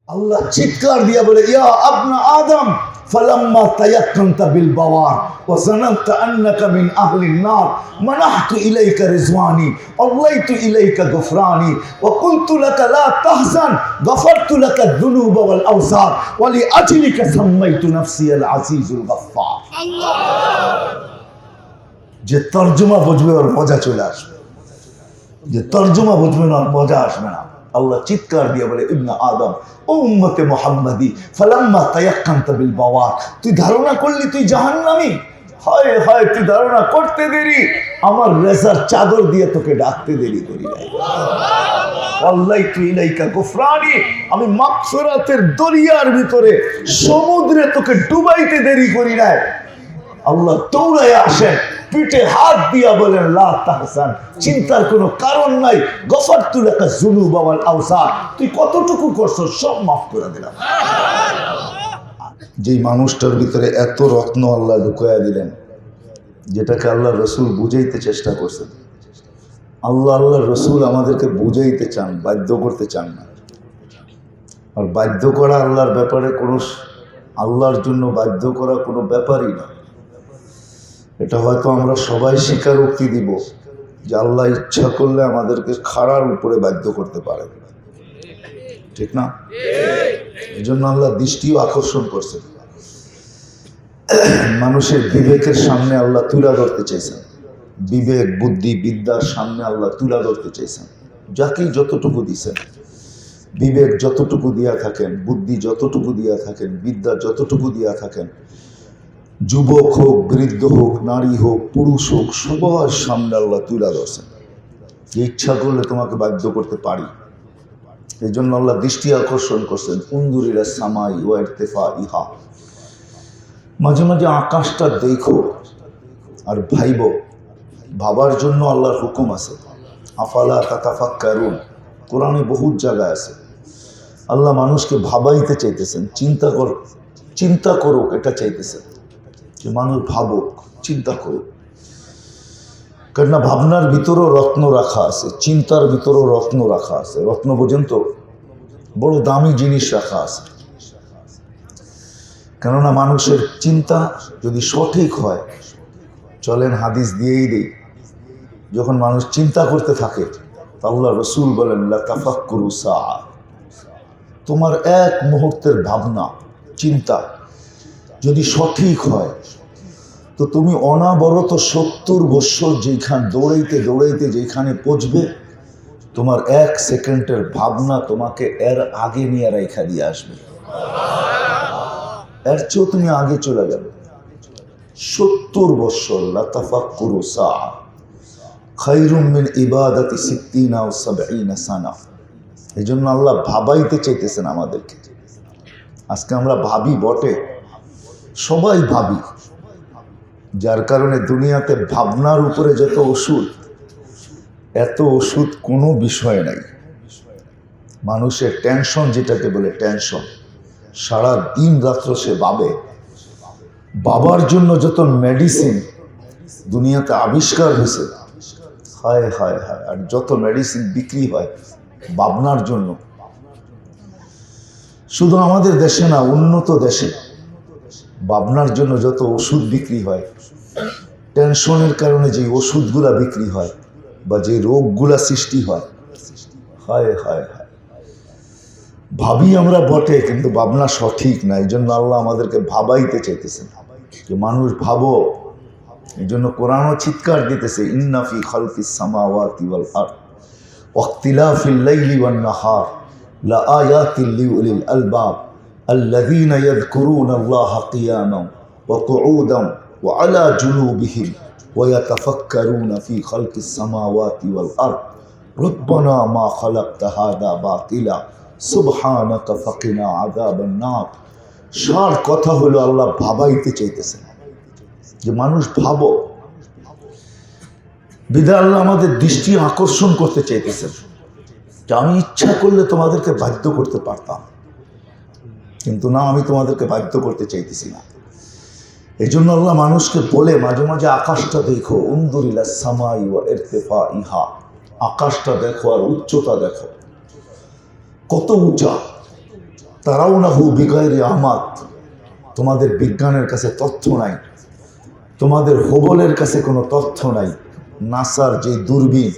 আল্লাহ চিৎকার দিয়া বলে, ইয়া আবনা আদম ফালাম্মা তায়াক্কানতা বিল বাওয়ার ওয়া জানানতা আন্নাকা মিন আহলিন নার মানাহতু ইলাইকা রিজওয়ানি আল্লাইতু ইলাইকা গফরানি ওয়া কুনতু লাকা লা তাহজান গফারতু লাকা যুনুবা ওয়াল আওসার ওয়া লিআজলিকা সাম্মাইতু নাফসি আল আজিজুল গফফার। যে তরজমা বুঝবে ওর মজা চলে আসবে, যে তরজমা বুঝবে না ওর মজা আসবে না। আল্লাহ চিৎকার দিয়ে বলে, ইবনা আদম ও উম্মতে মুহাম্মাদি ফালাম্মা তায়াক্কানতা বিল বাওয়ার, তুই ধারণা করলি তুই জাহান্নামী, হয় হয় তুই ধারণা করতে দেরি, আমার রেজার চাদর দিয়ে তোকে ডাকতে দেরি করি নাই। আল্লাইতু ইলাইকা গফরানি, আমি মাগফিরাতের দরিয়ার ভিতরে সমুদ্রে তোকে ডুবাইতে দেরি করি নাই। আল্লাহ দৌড়ায় আসেন, পিঠে হাত দিয়া বলেন, লা তাহজান, চিন্তার কোনো কারণ নাই, গফারতু লাকা যুনুবা ওয়াল আওসার, তুই কতটুকু করছো সব মাফ করে দিলাম। যেই মানুষটার ভিতরে এত রত্ন আল্লাহ ঢুকাইয়া দিলেন, যেটাকে আল্লাহ রসুল বুঝাইতে চেষ্টা করছেন। আল্লাহ রসুল আমাদেরকে বুঝাইতে চান, বাধ্য করতে চান না। আর বাধ্য করা আল্লাহর ব্যাপারে কোনো, আল্লাহর জন্য বাধ্য করা কোনো ব্যাপারই না। এটা হয়তো আমরা সবাই স্বীকারোক্তি দিব যে আল্লাহ ইচ্ছা করলে আমাদেরকে খাড়ার উপরে বাধ্য করতে পারে, ঠিক না? এই জন্য আল্লাহ দৃষ্টিও আকর্ষণ করছেন। মানুষের বিবেকের সামনে আল্লাহ তুলা ধরতে চাইছেন, বিবেক বুদ্ধি বিদ্যার সামনে আল্লাহ তুলা ধরতে চাইছেন। যাকেই যতটুকু দিছেন, বিবেক যতটুকু দিয়া থাকেন, বুদ্ধি যতটুকু দিয়া থাকেন, বিদ্যা যতটুকু দিয়া থাকেন, যুবক হোক, বৃদ্ধ হোক, নারী হোক, পুরুষ হোক, সবার সামনে আল্লাহ তুলা ধরছেন। ইচ্ছা করলে তোমাকে বাধ্য করতে পারি। এই জন্য আল্লাহ দৃষ্টি আকর্ষণ করছেন, উনজুরিলা সামাই ওয়া ইরতিফা ইহা, মাঝে মাঝে আকাশটা দেখো আর ভাইব। ভাবার জন্য আল্লাহর হুকুম আছে, আফালা তাতাফাক্কারুন, কোরআনে বহুত জায়গায় আছে। আল্লাহ মানুষকে ভাবাইতে চাইতেছেন, চিন্তা করুক, এটা চাইতেছেন যে মানুষ ভাবুক, চিন্তা করুক। কেননা ভাবনার ভিতরেও রত্ন রাখা আছে, চিন্তার ভিতরেও রত্ন রাখা আছে। রত্ন পর্যন্ত বড় দামি জিনিস রাখা আছে। কেননা মানুষের চিন্তা যদি সঠিক হয়, চলেন হাদিস দিয়েই দিই, যখন মানুষ চিন্তা করতে থাকে, আল্লাহ রসুল বলেন, লা তাফাক্কুরু সাআ, তোমার এক মুহূর্তের ভাবনা চিন্তা যদি সঠিক হয়, তো তুমি অনাবরত 70 বৎসর যেখানে দৌড়াইতে যেখানে পৌঁছবে, তোমার 1 সেকেন্ডের ভাবনা তোমাকে এর আগে নিয়ে রেখা দিয়ে আসবে। এর চেয়েও তুমি আগে চলে যাবে। 70 বৎসর, লা তাফাক্কুরু সাআ খায়রুম মিন ইবাদাতি 60 আও 70 সানা। এই জন্য আল্লাহ ভাবাইতে চাইতেছেন আমাদেরকে। আজকে আমরা ভাবি বটে, সবাই ভাবি, যার কারণে দুনিয়াতে ভাবনার উপরে যত ওষুধ, এত ওষুধ কোনো বিষয় নাই। মানুষের টেনশন, যেটাকে বলে টেনশন, সারা দিন রাত্র সে ভাবে। বাবার জন্য যত মেডিসিন দুনিয়াতে আবিষ্কার হয়েছে, হায় হায় হায়, আর যত মেডিসিন বিক্রি হয় ভাবনার জন্য। শুধু আমাদের দেশে না, উন্নত দেশে ভাবনার জন্য যত ওষুধ বিক্রি হয়, টেনশনের কারণে যে ওষুধগুলা বিক্রি হয় বা যে রোগগুলা সৃষ্টি হয়, হায় হায় হায়। ভাবি আমরা বটে, কিন্তু ভাবনা সঠিক না। এই জন্য আল্লাহ আমাদেরকে ভাবাইতে চাইতেছেন যে মানুষ ভাবো। এই জন্য কোরআনও চিৎকার দিতেছে, ইন্না ফি খালকিস সামাওয়াতি ওয়াল আরদ ওয়া ইখতিলাফিল লাইলি ওয়ান নাহার লা আয়াতিল লিউলিল আলবাব الذين يذكرون الله قياما وقعودا وعلى جنوبهم ويتفكرون في خلق السماوات والأرض ربنا ما خلقت هذا باطلا سبحانك فقنا عذاب النار। সার কথা হলো আল্লাহ ভাবাইতে চাইতেছেন যে মানুষ ভাবো। বিধায় আল্লাহ আমাদের দৃষ্টি আকর্ষণ করতে চাইতেছেন যে আমি ইচ্ছা করলে তোমাদেরকে বাধ্য করতে পারতাম, কিন্তু না, আমি তোমাদেরকে বাধ্য করতে চাইতেছি না। এই জন্য আল্লাহ মানুষকে বলে মাঝে মাঝে, আকাশটা দেখো, উনজুরিলা সামাই ওয়া ইরতিফা ইহা, আকাশটা দেখো আর উচ্চতা দেখো, কত উঁচা। তারাউনাহু বিগাইরি আমাদ, তোমাদের বিজ্ঞানের কাছে তথ্য নাই, তোমাদের হোবলের কাছে কোনো তথ্য নাই। নাসার যে দূরবীন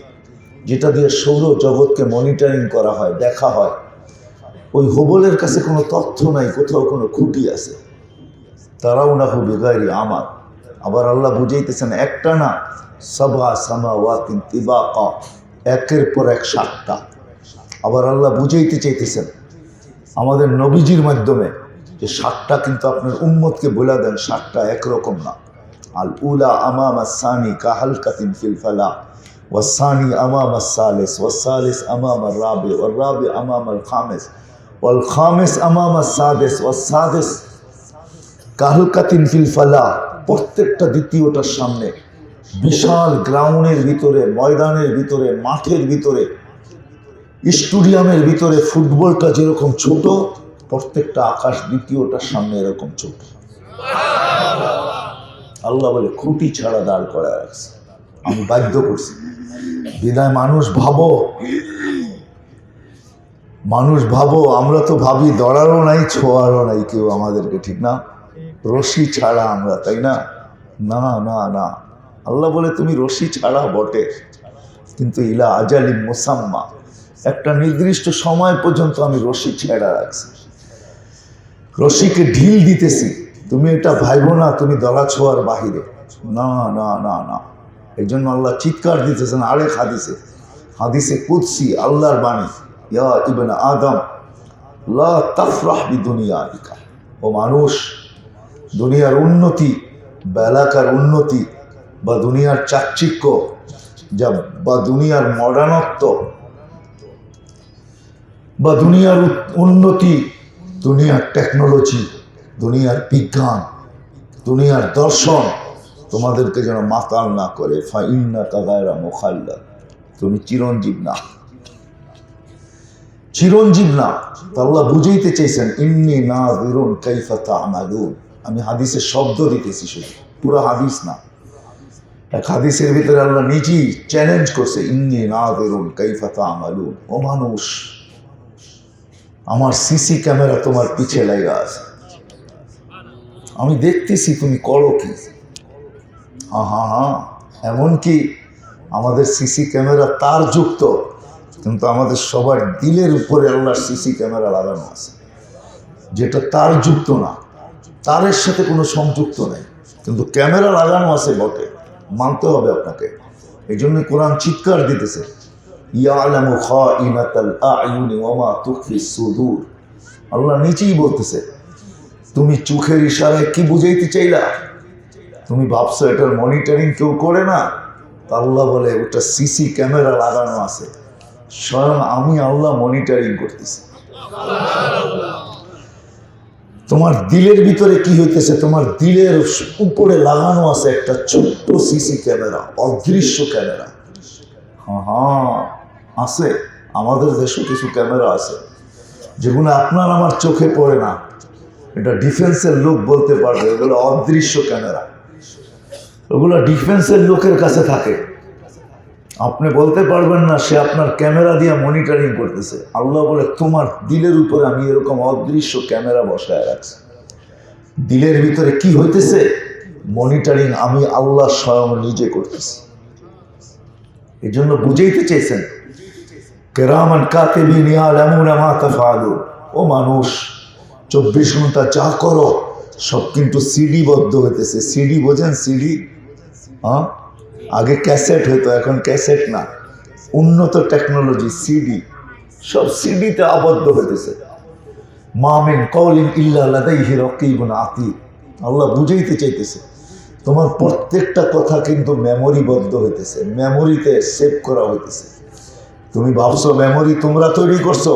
যেটা দিয়ে সৌরজগৎকে মনিটরিং করা হয়, দেখা হয়, ওই হোবলের কাছে কোনো তথ্য নাই, কোথাও কোনো খুঁটি আছে। তারাউনাহু বিগাইরি আমাদ। আবার আল্লাহ বুঝাইতেছেন একটা না, সাবা সামাওয়াতিন তিবাকা, একের পর এক সাতটা। আবার আল্লাহ বুঝাইতে চাইতেছেন আমাদের নবীজির মাধ্যমে যে সাতটা কিন্তু আপনার উম্মতকে বলে দেন সাতটা একরকম না। আল উলা আমামা সানি কাহালকাতিন ফিল ফালা, ওয়াসানি আমামা সালিস, ওয়াসালিস আমামা রাবি, ওয়ার রাবি আমামা খামিস, ওয়াল খামিস আমামা সাদিস, ওয়াসাদিস কাহালকাতিন ফিল ফালা। প্রত্যেকটা দ্বিতীয়টার সামনে বিশাল গ্রাউন্ডের ভিতরে, ময়দানের ভিতরে, মাঠের ভিতরে, স্টেডিয়ামের ভিতরে ফুটবলটা যেরকম ছোট, প্রত্যেকটা আকাশ দ্বিতীয়টার সামনে এরকম ছোট। আল্লাহ বলে খুঁটি ছাড়া দাঁড় করা রাখছে, আমি বাধ্য করছি। বিদায় মানুষ ভাবো, আমরা তো ভাবি দড়ারও নাই, ছোঁয়ারও নাই কেউ আমাদেরকে, ঠিক না? রশি ছাড়া আমরা, তাই না? না না না, আল্লাহ বলে তুমি রশি ছাড়া বটে, কিন্তু ইলা আজালি মুসাম্মা, একটা নির্দিষ্ট সময় পর্যন্ত আমি রশি ছেড়া রাখছি, রশিকে ঢিল দিতেছি। তুমি এটা ভাইবো না তুমি দলা ছোঁয়ার বাহিরে, না না না না। এই জন্য আল্লাহ চিৎকার দিতেছেন আরেক হাদিসে কুদসি, আল্লাহর বাণী, ইয়া ইবনে আদম লা তাফরাহ বিদুনিয়াইকা, ও মানুষ, দুনিয়ার উন্নতি বা এলাকার উন্নতি বা দুনিয়ার চাকচিক্য বা দুনিয়ার মডার্নত্ব বা দুনিয়ার উন্নতি, দুনিয়ার টেকনোলজি, দুনিয়ার বিজ্ঞান, দুনিয়ার দর্শন তোমাদেরকে যেন মাতাল না করে। ফাইন্নাকা গায়রা মুখাল্লাদ, তুমি চিরঞ্জীব না। তো আল্লাহ বুঝাইতে চাইছেন ইন্নী নাযিরুন কাইফা তা'মালুন। আমি হাদিসের শব্দ দিতেছি শুধু, পুরো হাদিস না। এক হাদিসের ভিতরে আল্লাহ নিজেই চ্যালেঞ্জ করছে, ইন্নী নাযিরুন কাইফা তা'মালুন। ও মানুষ, আমার সিসি ক্যামেরা তোমার পিছে লাগা আছে, আমি দেখতেছি তুমি করো কি। হ্যাঁ, এমনকি আমাদের সিসি ক্যামেরা তার যুক্ত, কিন্তু আমাদের সবার দিলের উপরে আল্লাহর সিসি ক্যামেরা লাগানো আছে, যেটা তার যুক্ত না, তারের সাথে কোনো সংযুক্ত নেই, কিন্তু ক্যামেরা লাগানো আছে বটে, মানতে হবে আপনাকে। এই জন্য কোরআন চিৎকার দিতেছে, ইয়ালামু খাইনাতাল আ'য়ুনি ওয়া মা তুখফিস সুদূর। আল্লাহ নিচেই বলতেছে, তুমি চোখের ইশারায় কি বুঝাইতে চাইলা? তুমি ভাবছো এটার মনিটরিং কেউ করে না? আল্লাহ বলে ওটা সিসি ক্যামেরা লাগানো আছে, স্বয়ং আমি আল্লাহ মনিটরিং করতেছি। তোমার দিলের ভিতরে কি হইতেছে, তোমার দিলের উপরে লাগানো আছে একটা ছোট্ট সিসি ক্যামেরা, অদৃশ্য ক্যামেরা। হ্যাঁ আছে, আমাদের দেশে কিছু ক্যামেরা আছে যেগুলো আপনার আমার চোখে পড়ে না, এটা ডিফেন্সের লোক বলতে পারবে, এগুলো অদৃশ্য ক্যামেরা, ওগুলো ডিফেন্সের লোকের কাছে থাকে, আপনি বলতে পারবেন না সে আপনার ক্যামেরা দিয়ে মনিটরিং করতেছে। আল্লাহ বলে তোমার দিলের উপরে আমি এরকম অদৃশ্য ক্যামেরা বসায় রাখছি, দিলের ভিতরে কি হইতেছে মনিটরিং আমি আল্লাহ স্বয়ং নিজে করতেছি। এই জন্য বুঝাইতে চাইছেন কিরামান কাতিবিন ইয়ালামুনা মা তাফআলুন। ও মানুষ, 24 ঘন্টা যা করো সব কিন্তু সিডি বদ্ধ হইতেছে। সিডি বোঝেন? সিডি, হ্যাঁ, আগে ক্যাসেট হইতো, এখন ক্যাসেট না, উন্নত টেকনোলজি, সিডি, সব সিডিতে আবদ্ধ হইতেছে। মা মিন কওলিন ইল্লা লাদাইহি রাকিবুন আতীদ। আল্লাহ বুঝাইতে চাইতেছে তোমার প্রত্যেকটা কথা কিন্তু মেমোরিবদ্ধ হইতেছে, মেমোরিতে সেভ করা হইতেছে। তুমি ভাবছো মেমোরি তোমরা তৈরি করছো,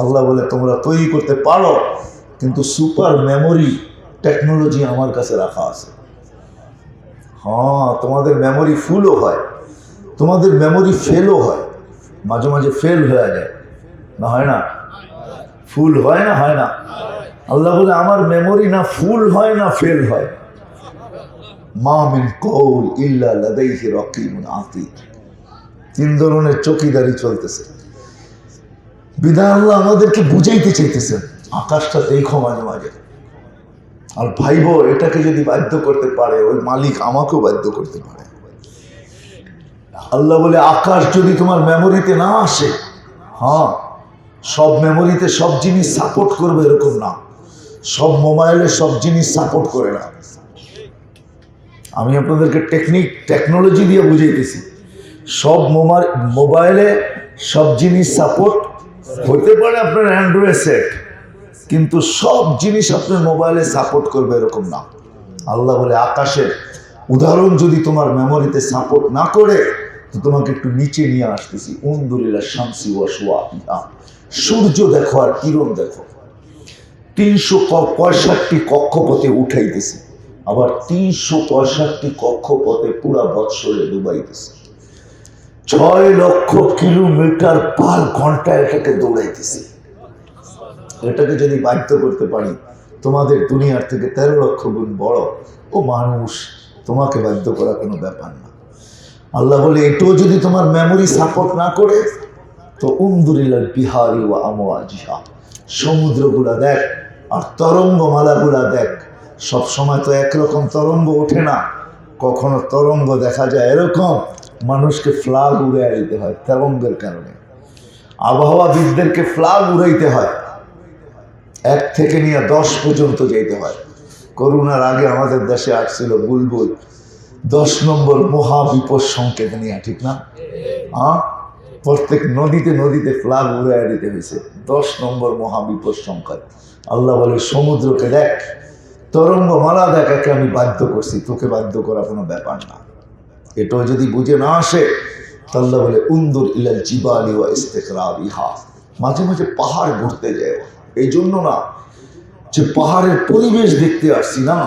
আল্লাহ বলে তোমরা তৈরি করতে পারো, কিন্তু সুপার মেমোরি টেকনোলজি আমার কাছে রাখা আছে। হ্যাঁ, তোমাদের মেমোরি ফুলও হয়, তোমাদের মেমোরি ফেলও হয়, মাঝে মাঝে ফেল হয়ে যায়, না হয় না? ফুল হয় না? হয় না? আল্লাহ বলে আমার মেমোরি না ফুল হয় না ফেল হয়। মা মিন কওল ইল্লা লাদাইহি রাকিবুন আতীদ। 3 ধরনের চৌকিদারি চলতেছে। বিধায় আল্লাহ আমাদেরকে বুঝাইতে চাইতেছেন আকাশটা দেখো মাঝে মাঝে, আর ভাইবো এটাকে যদি বাধ্য করতে পারে ওই মালিক আমাকেও বাধ্য করতে পারে। আল্লাহ বলে আকাশ যদি তোমার মেমোরিতে না আসে, হ্যাঁ সব মেমোরিতে সব জিনিস সাপোর্ট করবে এরকম না, সব মোবাইলে সব জিনিস সাপোর্ট করে না। আমি আপনাদেরকে টেকনোলজি দিয়ে বুঝাইতেছি। সব মোবাইলে সব জিনিস সাপোর্ট হতে পারে, আপনার অ্যান্ড্রয়েড সেট, কিন্তু সব জিনিস আপনার মোবাইলে সাপোর্ট করবে এরকম না। আল্লাহ বলে আকাশের উদাহরণ যদি তোমার মেমোরিতে সাপোর্ট না করে তো তোমাকে একটু নিচে নিয়ে আসতেছি। উনদুরিল্লাহ শামসি ওয়া শুআইহা, সূর্য দেখো আর কিরণ দেখো। 365 কক্ষপথে উঠাইতেছে, আবার 365 কক্ষপথে পুরা বৎসরে ডুবাইতেছে। 6 লক্ষ কিলোমিটার পার ঘন্টায় এটাকে দৌড়াইতেছে। এটাকে যদি বাধ্য করতে পারি তোমাদের দুনিয়ার থেকে 13 লক্ষ গুণ বড়, ও মানুষ তোমাকে বাধ্য করা কোনো ব্যাপার না। আল্লাহ বলে এটাও যদি তোমার মেমোরি সাপোর্ট না করে তো উনদুরিল্লাল বিহারি ওয়া আমওয়াজিহা, সমুদ্রগুলা দেখ আর তরঙ্গমালাগুলা দেখ। সব সময় তো একরকম তরঙ্গ ওঠে না, কখনো তরঙ্গ দেখা যায় এরকম মানুষকে ফ্লাগ উড়াই দিতে হয় তরঙ্গের কারণে। আবহাওয়াবিদদেরকে ফ্লাগ উড়াইতে হয়, 1 থেকে নিয়ে 10 পর্যন্ত যেতে হয়। করোনার আগে আমাদের দেশে আসছিল বুলবুল, 10 নম্বর মহাবিপদ সংকেত নিয়ে, ঠিক না? প্রত্যেক নদীতে নদীতে ফ্লাগ উড়াই দিতে হয়েছে, 10 নম্বর মহাবিপদ সংকেত। আল্লাহ বলে সমুদ্রকে দেখ, তরঙ্গমালা দেখ, একে আমি বাধ্য করছি, তোকে বাধ্য করা কোনো ব্যাপার না। এটাও যদি বুঝে না আসে আল্লাহ বলে উনদুর ইলাল জিবালি ওয়া ইস্তিকরারিহা, মাঝে মাঝে পাহাড় ঘুরতে যায়। এই জন্য না যে পাহাড়ের পরিবেশ দেখতে আসছি, না,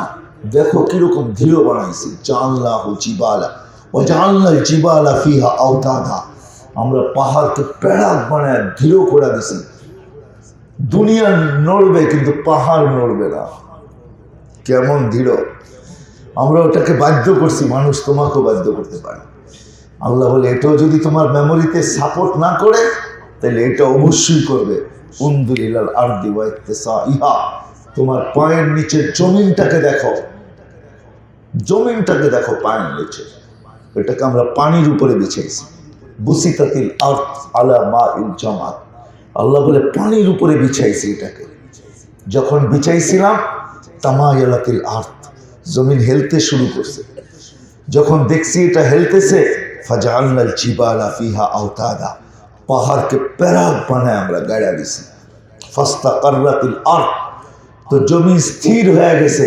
দেখো কিরকম দৃঢ় বানাইছি। জাআলনাহু জিবালা ওয়া জাআলনাল জিবালা ফিহা আওতাদা, আমরা পাহাড়কে প্যারাক বানায় দৃঢ় করে দিছি। দুনিয়া নড়বে কিন্তু পাহাড় নড়বে না। কেমন দৃঢ়! আমরা ওটাকে বাধ্য করছি, মানুষ তোমাকেও বাধ্য করতে পারে। আল্লাহ বলে এটাও যদি তোমার মেমোরিতে সাপোর্ট না করে তাহলে এটা অবশ্যই করবে। উনদুর ইলাল আরদি ওয়া ইত্তিসাইহা, তোমার পায়ের নিচে জমিনটাকে দেখো, জমিনটাকে দেখো পায়ের নিচে। এটাকে আমরা পানির উপরে বিছাইছি। বুসিতাতিল আরদ আলা মাইল জামাত, আল্লাহ বলে পানির উপরে বিছাইছি এটাকে। যখন বিছাইছিলাম তামায়ালাতিল আরদ, জমিন হেলতে শুরু করছে। যখন দেখছি এটা হেলতেছে ফাজআলনাল জিবালা ফিহা আওতাদা, পাহাড়কে প্যারাক বানায় আমরা গাড়া দিছি। ফাস্তাকাররাতিল আরদ, তো জমিন স্থির হয়ে গেছে।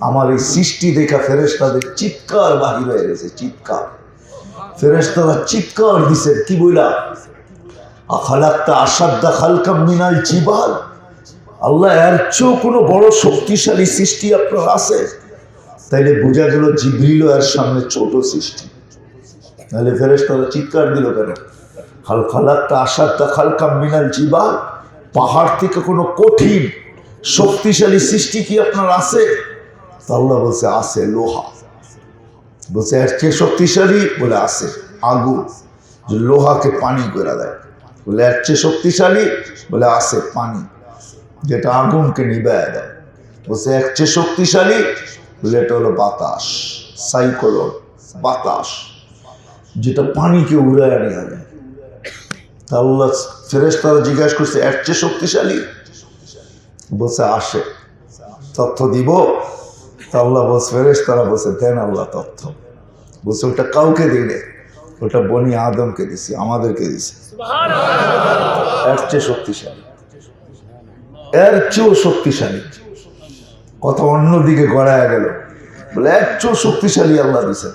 আমার এই সৃষ্টি দেখা ফেরেশতাদের চিৎকার বাহির হয়ে গেছে, চিৎকার। ফেরেশতারা চিৎকার দিছে, কি বইলা? আখালাক্তা আসাদ্দা খালকাম মিনাল জিবাল, আল্লাহ এর চেয়েও কোনো বড় শক্তিশালী সৃষ্টি আপনার আছে? তাইলে বোঝা গেল জিবরিল এর সামনে ছোট সৃষ্টি। তাহলে ফেরেশতারা চিৎকার দিল কেন? খালাক্তা আসাদ্দা খালকাম মিনাল জিবাল, পাহাড় থেকে কোনো কঠিন শক্তিশালী সৃষ্টি কি আপনার আছে? আল্লাহ বলছে আছে, লোহা। বলছে এর চেয়ে শক্তিশালী? বলে আছে আগুন, যে লোহাকে পানি করে দেয়। বলে এর চেয়ে শক্তিশালী? বলে আছে পানি, যেটা আগুনকে নিবায় দেয়। বলছে এর চেয়ে শক্তিশালী? বলে এটা হলো বাতাস, সাইক্লোন, বাতাস, যেটা পানিকে উড়ায় নিয়ে যায়। তা আল্লাহ ফেরেশতারা জিজ্ঞাসা করছে এর চেয়ে শক্তিশালী? বলছে আসে, তথ্য দিব। তা আল্লাহ বলছে, ফেরেশতারা বলছে দেন আল্লাহ তথ্য। বলছে ওটা কাউকে দিলে, ওটা বনি আদমকে দিছি, আমাদেরকে দিছি। এর চেয়ে শক্তিশালী, এর চেয়েও শক্তিশালী। কথা অন্যদিকে গড়ায় গেল। বলে এর চেয়েও শক্তিশালী আল্লাহ দিছেন।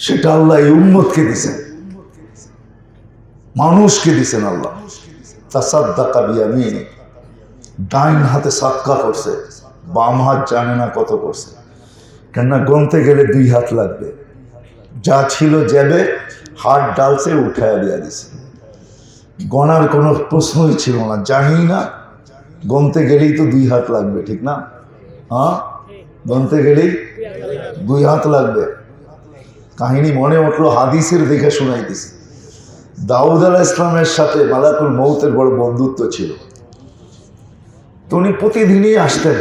সেটা আল্লাহ এই উম্মতকে দিছেন, মানুষকে দিছেন। আল্লাহ তাসাদ্দাকা বিয়ামিনি, ডাইন হাতে সাদকা করছে, বাম হাত জানে না কত করছে। কেননা গনতে গেলে 2 হাত লাগবে। যা ছিল জেবে, হাত ডালছে উঠায় দিয়া দিছে। গনার কোনো প্রশ্নই ছিল না, জানি না। গনতে গেলেই তো 2 হাত লাগবে, ঠিক না? হ্যাঁ, গনতে গেলেই 2 হাত লাগবে। কাহিনী মনে উঠলো, হাদিসের দেখে শুনাইতেছি। দাউদ আলাইহিস সালামের সাথে মালাকুল মউতের বড় বন্ধুত্ব ছিল। তো উনি প্রতিদিনই আসতেন।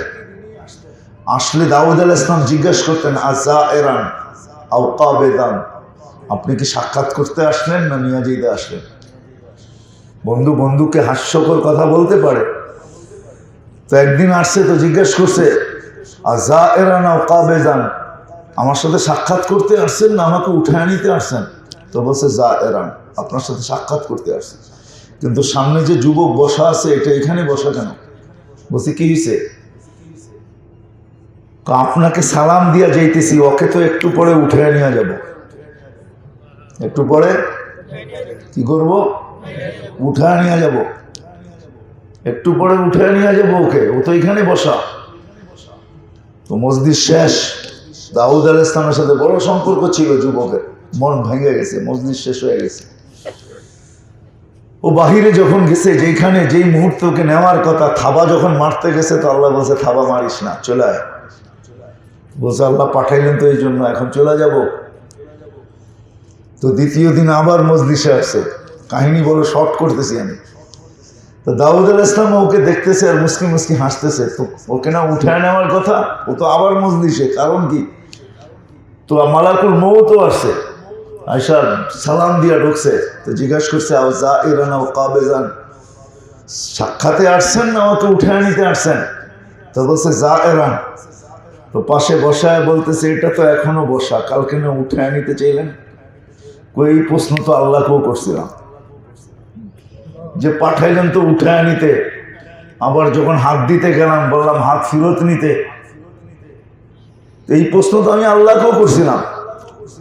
আসলে দাউদ আলাইহিস সালাম জিজ্ঞাসা করতেন, আযায়েরান আও কাবেদান, আপনি কি সাক্ষাৎ করতে আসলেন না নিয়ে যেতে আসলেন? বন্ধু বন্ধুকে হাস্যকর কথা বলতে পারে। তো একদিন আসছে, তো জিজ্ঞাসা করছে, আযায়েরান আও কাবেদান, আমার সাথে সাক্ষাৎ করতে আসছেন না আমাকে উঠায় নিতে আসছেন? তো বলছে যায়েরান, আপনার সাথে সাক্ষাৎ করতে আসছেন। কিন্তু সামনে যে যুবক বসা আছে, এটা এখানে বসা কেন? বলছি কি হয়েছে? আপনাকে সালাম দিয়া যাইতেছি, ওকে তো একটু পরে উঠে নিয়ে যাব। একটু পরে কি করব? উঠে নিয়ে যাব। একটু পরে উঠে নিয়ে যাব ওকে, ও তো এখানে বসা। তো মসজিদ শেষ। দাউদ আলাইহিস সালামের সাথে বড় সম্পর্ক ছিল যুবকের, মন ভেঙে গেছে, মসজিদ শেষ হয়ে গেছে। ও বাহিরে যখন গেছে, যেখানে যেই মুহূর্তে ওকে নেওয়ার কথা, থাবা যখন মারতে গেছে, তো আল্লাহ বলছে থাবা মারিস না, চলে আয়। বলছে আল্লাহ পাঠাইলেন তো এই জন্য, এখন চলে যাব। তো দ্বিতীয় দিন আবার মজলিসে আসছে। কাহিনী বড় শর্ট করতেছি আমি। তো দাউদ আলাইহিস সালাম ওকে দেখতেছে আর মুস্কি মুস্কি হাসতেছে। তো ওকে না উঠায় নেওয়ার কথা, ও তো আবার মজলিসে। কারণ কি? তো মালাকুল মউতও আসছে, আয়সা সালাম দিয়া ঢুকছে। তো জিজ্ঞাসা করছে, যায়েরান আও কাবেদান, সাক্ষাতে আসছেন না আমাকে উঠায় নিতে আসছেন? তো বলছে যায়েরান। তো পাশে বসায় বলতেছে, এটা তো এখনো বসা, কালকে না উঠায় নিতে চাইলেন? ওই প্রশ্ন তো আল্লাহকেও করছিলাম, যে পাঠাইলেন তো উঠায় নিতে, আবার যখন হাত দিতে গেলাম বললাম হাত ফেরত নিতে। এই প্রশ্ন তো আমি আল্লাহকেও করছিলাম।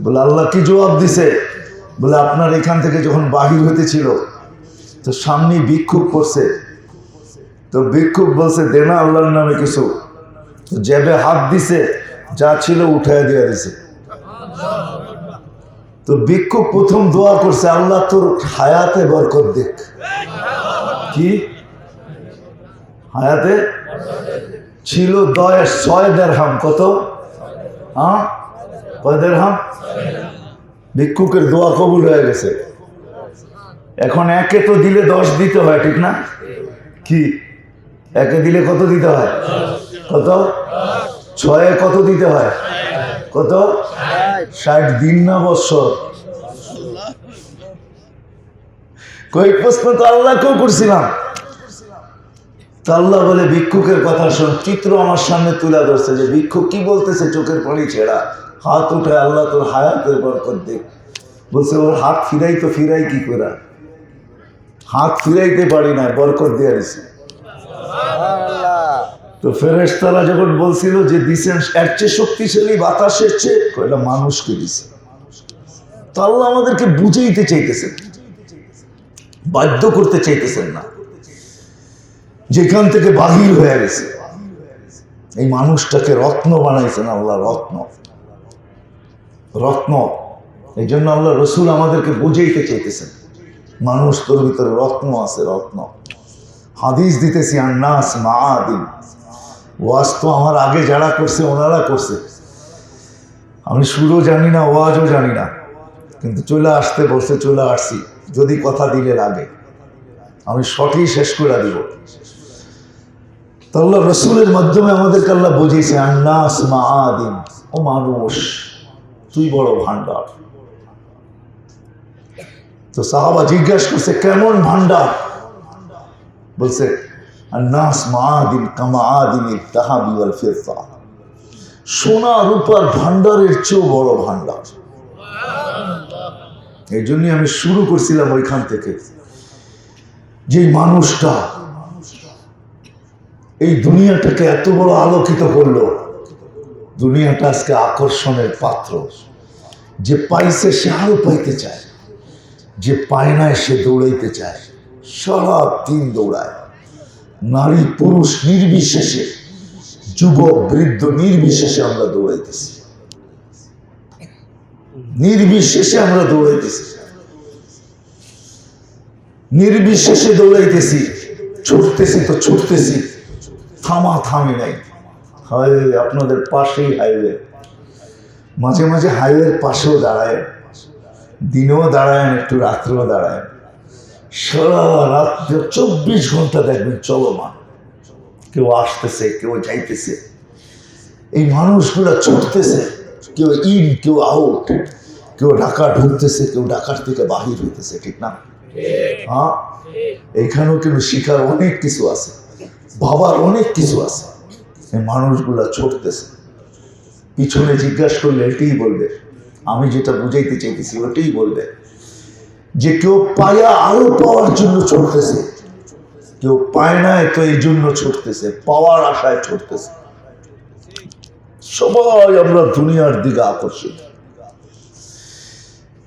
বলে আল্লাহ কি জবাব দিছে? বলে আপনার এখান থেকে যখন বাহির হইতেছিল, তো সামনে ভিক্ষুক করছে। তো ভিক্ষুক বলছে দে না আল্লাহর নামে কিছু। তো জেবে হাত দিছে, যা ছিল উঠায় দিয়ে দিছে। তো ভিক্ষুক প্রথম দোয়া করছে, আল্লাহ তোর হায়াতে বরকত দেখ। কি হায়াতে ছিল? 6 দিরহাম। কত? হ্যাঁ, কয় দিরহাম? ভিক্ষুকের দোয়া কবুল হয়ে গেছে। এখন একে তো দিলে 10 দিতে হয়, ঠিক না? কি একে দিলে কত দিতে হয়? কত? 6 কত দিতে হয়? কত? 60 দিন না বৎসর? কয়েক প্রশ্ন তো আল্লাহকেও করছিলাম। তো আল্লাহ বলে ভিক্ষুকের কথা শোন। চিত্র আমার সামনে তুলে ধরছে যে ভিক্ষুক কি বলতেছে, চোখের পানি ছেড়া, হাত উঠে, আল্লাহ তোর হায়াতের বরকত দেখ। বলছে ওর হাত ফিরাই, তো ফিরাই কি করে? হাত ফিরাইতে পারি না, বরকত দিয়ে দিছে। তো ফেরেশতারা যখন বলছিল যে দিছেন এর চেয়ে শক্তিশালী বাতাসের চেয়ে, এটা মানুষকে দিছে। তো আল্লাহ আমাদেরকে বুঝাইতে চাইতেছেন, বাধ্য করতে চাইতেছেন না। যেখান থেকে বাহির হয়ে গেছে, এই মানুষটাকে রত্ন বানাইছেন আল্লাহ, রত্ন। রত্ন। এই জন্য আল্লাহ রসুল আমাদেরকে বুঝাইতে চাইতেছেন, মানুষ তোর ভিতরে রত্ন আছে, রত্ন। হাদিস দিতেছি, আন্নাস মাআদিন। ওয়াজ তো আমার আগে যারা করছে ওনারা করছে, আমি সুরও জানি না, ওয়াজও জানি না, কিন্তু চলে আসতে বলছে, চলে আসছি। যদি কথা দিলে লাগে আমি সঠিক শেষ করে দিব। তো আল্লাহ রসুলের মাধ্যমে আমাদেরকে আল্লাহ বুঝিয়েছে, আন্নাস মাআদিন, ও মানুষ তুই বড় ভান্ডার। তো সাহাবা জিজ্ঞাসা করছে কেমন ভান্ডার? বলছে আন্নাস মাআদিন কামাআদিনিত যাহাবি ওয়াল ফিদ্দা, সোনা রূপার ভান্ডারের চেয়েও বড় ভান্ডার। এই জন্যই আমি শুরু করছিলাম ওইখান থেকে, যে মানুষটা এই দুনিয়াটাকে এত বড় আলোকিত করলো। দুনিয়াটা আজকে আকর্ষণের পাত্র। যে পাইছে সে আরো পাইতে চায়, যে পায় না সে দৌড়াইতে চায়। সারা দিন দৌড়ায়, নারী পুরুষ নির্বিশেষে, যুবক বৃদ্ধ নির্বিশেষে আমরা দৌড়াইতেছি, নির্বিশেষে আমরা দৌড়াইতেছি, নির্বিশেষে দৌড়াইতেছি, ছুটতেছি তো ছুটতেছি, থামা থামি নাই। হাইওয়ে আপনাদের পাশেই হাইওয়ে, মাঝে মাঝে হাইওয়ের পাশেও দাঁড়ায়, দিনেও দাঁড়ায়, একটু রাত্রেও দাঁড়ায়। সারা রাত 24 ঘন্টা দেখবেন চলমান। কেউ আসতেছে, কেউ যাইতেছে, এই মানুষগুলা ছুটতেছে, কেউ ইন কেউ আউট, কেউ ঢাকা ঢুকতেছে, কেউ ঢাকার থেকে বাহির হইতেছে, ঠিক না? হ্যাঁ, এখানেও কিন্তু শিখার অনেক কিছু আছে, বাবার অনেক কিছু আছে। এই মানুষগুলা ছুটতেছে, পিছনে জিজ্ঞাসা করলে এটাই বলবে, আমি যেটা বুঝাইতে চাইতেছি ওটাই বলবে, যে কেউ পায়া আরো পাওয়ার জন্য ছুটতেছে, কেউ পায় না তো এই জন্য ছুটতেছে, পাওয়ার আশায় ছুটতেছে। সবাই আমরা দুনিয়ার দিকে আকর্ষিত,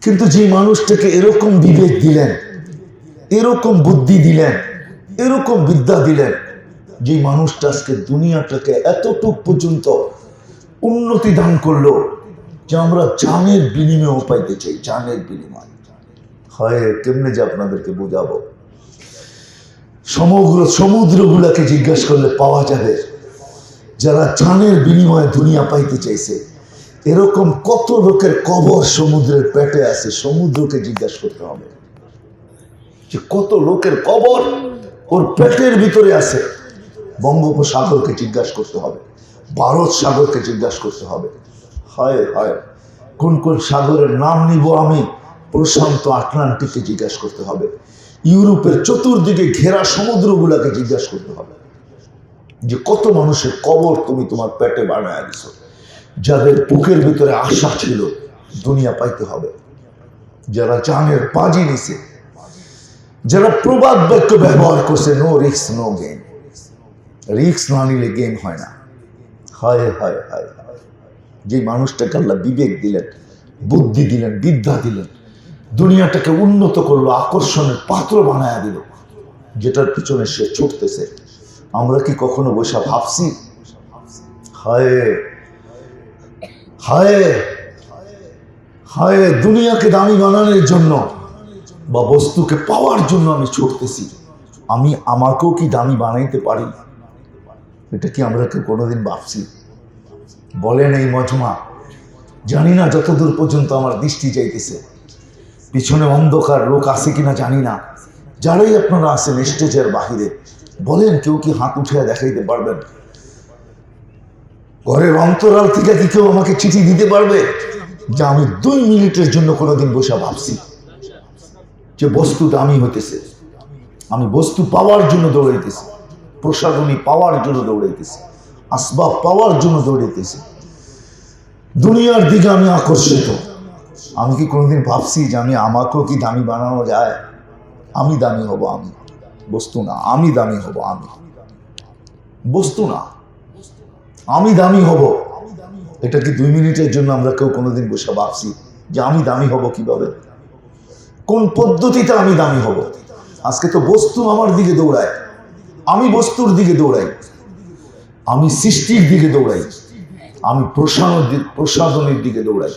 কিন্তু যে মানুষটাকে এরকম বিবেক দিলেন, এরকম বুদ্ধি দিলেন, এরকম বিদ্যা দিলেন, যে মানুষটা আজকে দুনিয়াটাকে এতটুক পর্যন্ত উন্নতি দান করলো যে আমরা জানের বিনিময় পাইতে চাই, জানের বিনিময় হয় কেমনে যে আপনাদেরকে বোঝাবো। সমুদ্রগুলাকে জিজ্ঞাসা করলে পাওয়া যাবে, যারা জানের বিনিময়ে দুনিয়া পাইতে চাইছে। এরকম কত লোকের কবর সমুদ্রের পেটে আছে, সমুদ্রকে জিজ্ঞাসা করতে হবে যে কত লোকের কবর ওর পেটের ভিতরে আছে। বঙ্গোপসাগরকে জিজ্ঞাসা করতে হবে, ভারত সাগরকে জিজ্ঞাসা করতে হবে। হায় হায়, কোন কোন সাগরের নাম নিব আমি? প্রশান্ত আটলান্টিককে জিজ্ঞাসা করতে হবে, ইউরোপের চতুর্দিকে ঘেরা সমুদ্রগুলাকে জিজ্ঞাসা করতে হবে যে কত মানুষের কবর তুমি তোমার পেটে বানায় দিছো, যাদের বুকের ভিতরে আশা ছিল দুনিয়া পাইতে হবে, যারা জানের বাজি নিছে, যারা প্রবাদ বাক্য ব্যবহার করছে, no risk no game. Risk না নিলে গেম হয় না। হায় হায় হায়, যে মানুষটাকে আল্লাহ বিবেক দিলেন, বুদ্ধি দিলেন, বিদ্যা দিলেন, দুনিয়াটাকে উন্নত করলো, আকর্ষণের পাত্র বানায়া দিল, যেটার পিছনে সে ছুটতেছে। আমরা কি কখনো বসে ভাবছি হায় হায় হায় দুনিয়াকে দামি বানানোর জন্য বা বস্তুকে পাওয়ার জন্য আমি ছুটতেছি, আমি আমাকেও কি দামি বানাইতে পারি? এটা কি আমরা কেউ কোনোদিন ভাবছি? বলেন এই মজমা, জানি না যতদূর পর্যন্ত আমার দৃষ্টি যাইতেছে, পিছনে অন্ধকার লোক আছে কিনা জানি না। যারাই আপনারা আছেন স্টেজের বাহিরে, বলেন কেউ কি হাত উঠে দেখাইতে পারবেন? ঘরের অন্তরাল থেকে কি কেউ আমাকে চিঠি দিতে পারবে যে আমি 2 মিনিটের জন্য কোনোদিন বসে ভাবছি যে বস্তু দামি হইতেছে, আমি বস্তু পাওয়ার জন্য দৌড়াইতেছি, প্রসাধনী পাওয়ার জন্য দৌড়াইতেছি, আসবাব পাওয়ার জন্য দৌড়াইতেছি, দুনিয়ার দিকে আমি আকর্ষিত। আমি কি কোনোদিন ভাবছি যে আমি আমাকেও কি দামি বানানো যায়? আমি দামি হব, আমি বস্তু না, আমি দামি হব, আমি বস্তু না, আমি দামি হব। এটা কি 2 মিনিটের জন্য আমরা কেউ কোনোদিন বসে ভাবছি যে আমি দামি হব কিভাবে, কোন পদ্ধতিতে আমি দামি হব? আজকে তো বস্তু আমার দিকে দৌড়ায়, আমি বস্তুর দিকে দৌড়াই, আমি সৃষ্টির দিকে দৌড়াই, আমি প্রসাধনের দিকে দৌড়াই,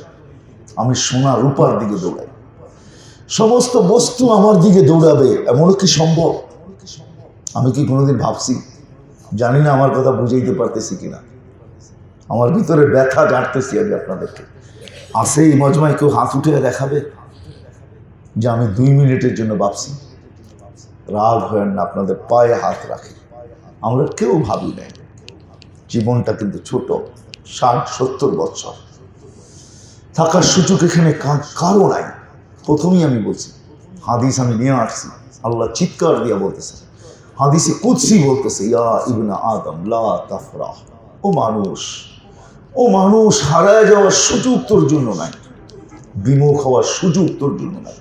আমি সোনা রূপার দিকে দৌড়াই। সমস্ত বস্তু আমার দিকে দৌড়াবে, এমনও কি সম্ভব? আমি কি কোনোদিন ভাবছি? জানি না আমার কথা বুঝাইতে পারতেছি কিনা, আমার ভিতরে ব্যথা জানতেছি আমি আপনাদেরকে। আসে এই মজমায় কেউ হাত উঠে দেখাবে যে আমি 2 মিনিটের জন্য ভাবছি? রাগ হয় না, আপনাদের পায়ে হাত রাখে। আমরা কেউ ভাবি নাই। জীবনটা কিন্তু ছোট, 60-70 বছর থাকার সুযোগ এখানে কারো নাই। প্রথমেই আমি বলছি, হাদিস আমি নিয়ে আসছি, আল্লাহ চিৎকার দিয়ে বলতেছে, হাদিসে কুদসি বলতেছে, ইয়া ইবনা আদম লা তাফরাহ, ও মানুষ, ও মানুষ, হারায় যাওয়ার সুযোগ তোর জন্য নাই, বিমুখ হওয়ার সুযোগ তোর জন্য নাই।